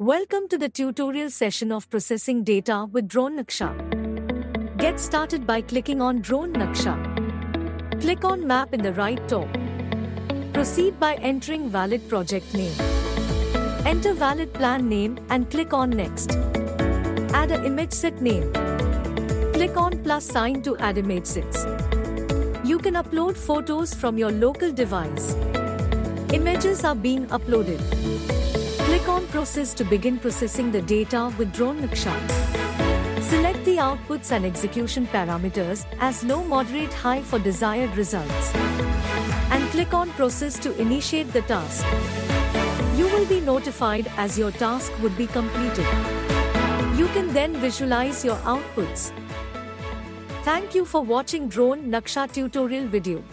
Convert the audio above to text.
Welcome to the tutorial session of processing data with DroneNaksha. Get started by clicking on DroneNaksha. Click on Map in the right top. Proceed by entering valid project name. Enter valid plan name and click on Next. Add a image set name. Click on plus sign to add image sets. You can upload photos from your local device. Images are being uploaded. Click on Process to begin processing the data with DroneNaksha. Select the outputs and execution parameters as low, moderate, high for desired results. And click on Process to initiate the task. You will be notified as your task would be completed. You can then visualize your outputs. Thank you for watching DroneNaksha tutorial video.